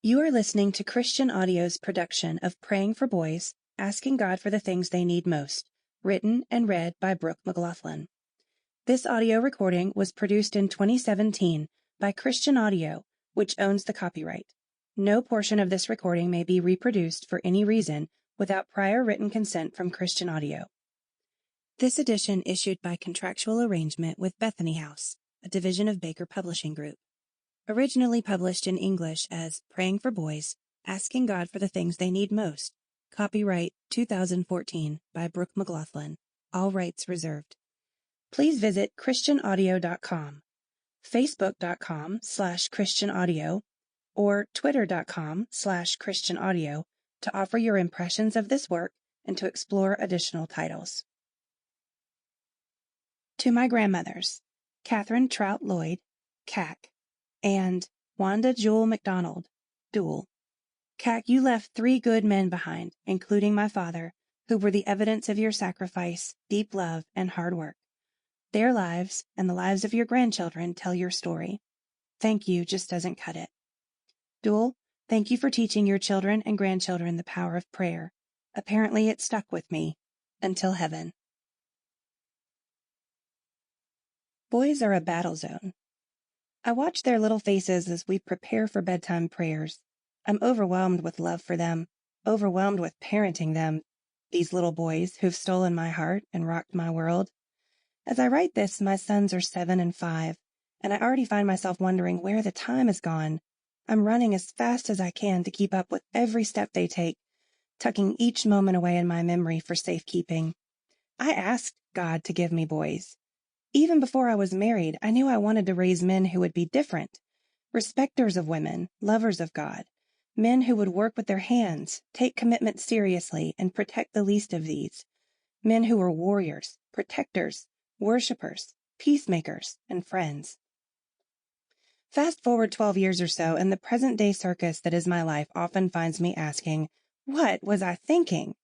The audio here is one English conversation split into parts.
You are listening to Christian Audio's production of Praying for Boys, Asking God for the Things They Need Most, written and read by Brooke McGlothlin. This audio recording was produced in 2017 by Christian Audio, which owns the copyright. No portion of this recording may be reproduced for any reason without prior written consent from Christian Audio. This edition issued by contractual arrangement with Bethany House, a division of Baker Publishing Group. Originally published in English as Praying for Boys, Asking God for the Things They Need Most. Copyright 2014 by Brooke McGlothlin. All rights reserved. Please visit christianaudio.com, facebook.com/christianaudio, or twitter.com/christianaudio to offer your impressions of this work and to explore additional titles. To my grandmothers, Catherine Trout Lloyd, CAC, and Wanda Jewel McDonald, Dual. CAC, you left 3 good men behind, including my father, who were the evidence of your sacrifice, deep love, and hard work. Their lives and the lives of your grandchildren tell your story. Thank you just doesn't cut it. Dual, thank you for teaching your children and grandchildren the power of prayer. Apparently it stuck with me until heaven. Boys are a battle zone. I watch their little faces as we prepare for bedtime prayers. I'm overwhelmed with love for them, overwhelmed with parenting them, these little boys who've stolen my heart and rocked my world. As I write this, my sons are 7 and 5, and I already find myself wondering where the time has gone. I'm running as fast as I can to keep up with every step they take, tucking each moment away in my memory for safekeeping. I asked God to give me boys. Even before I was married, I knew I wanted to raise men who would be different, respecters of women, lovers of God, men who would work with their hands, take commitment seriously, and protect the least of these, men who were warriors, protectors, worshipers, peacemakers, and friends. Fast forward 12 years or so, and the present-day circus that is my life often finds me asking, what was I thinking?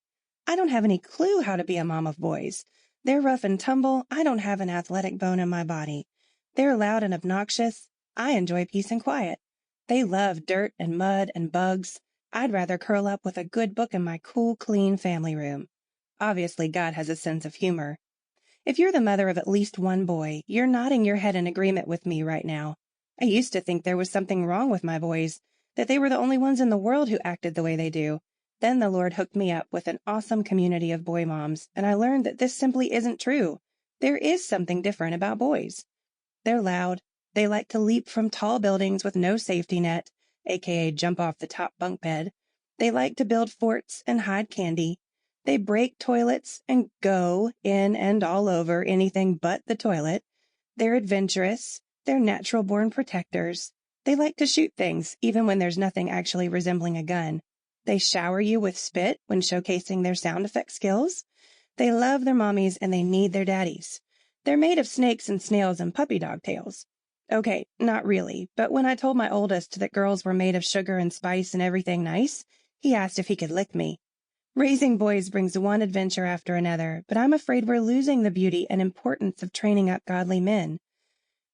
I don't have any clue how to be a mom of boys. They're rough and tumble. I don't have an athletic bone in my body. They're loud and obnoxious. I enjoy peace and quiet. They love dirt and mud and bugs. I'd rather curl up with a good book in my cool, clean family room. Obviously, God has a sense of humor. If you're the mother of at least one boy, you're nodding your head in agreement with me right now. I used to think there was something wrong with my boys, that they were the only ones in the world who acted the way they do. Then the Lord hooked me up with an awesome community of boy moms, and I learned that this simply isn't true. There is something different about boys. They're loud. They like to leap from tall buildings with no safety net, aka jump off the top bunk bed. They like to build forts and hide candy. They break toilets and go in and all over anything but the toilet. They're adventurous. They're natural-born protectors. They like to shoot things, even when there's nothing actually resembling a gun. They shower you with spit when showcasing their sound effect skills. They love their mommies and they need their daddies. They're made of snakes and snails and puppy dog tails. Okay, not really, but when I told my oldest that girls were made of sugar and spice and everything nice, he asked if he could lick me. Raising boys brings one adventure after another, but I'm afraid we're losing the beauty and importance of training up godly men.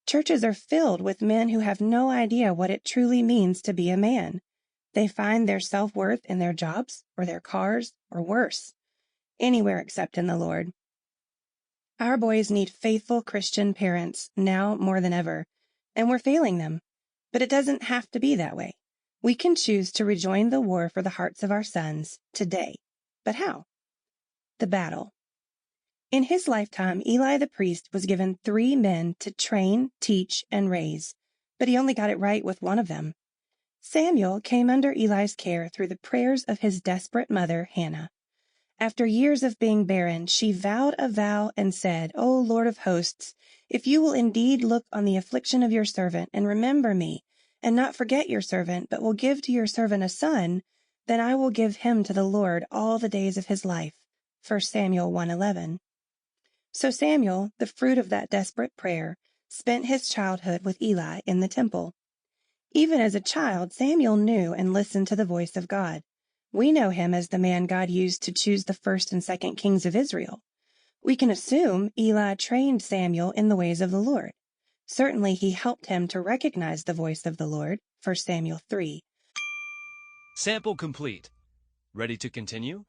Churches are filled with men who have no idea what it truly means to be a man. They find their self-worth in their jobs or their cars or worse, anywhere except in the Lord. Our boys need faithful Christian parents now more than ever, and we're failing them. But it doesn't have to be that way. We can choose to rejoin the war for the hearts of our sons today. But how? The battle. In his lifetime, Eli the priest was given 3 men to train, teach, and raise, but he only got it right with one of them. Samuel came under Eli's care through the prayers of his desperate mother, Hannah. After years of being barren, she vowed a vow and said, O Lord of hosts, if you will indeed look on the affliction of your servant and remember me, and not forget your servant, but will give to your servant a son, then I will give him to the Lord all the days of his life. 1 Samuel 1:11. So Samuel, the fruit of that desperate prayer, spent his childhood with Eli in the temple. Even as a child, Samuel knew and listened to the voice of God. We know him as the man God used to choose the 1st and 2nd kings of Israel. We can assume Eli trained Samuel in the ways of the Lord. Certainly he helped him to recognize the voice of the Lord, 1 Samuel 3. Sample complete. Ready to continue?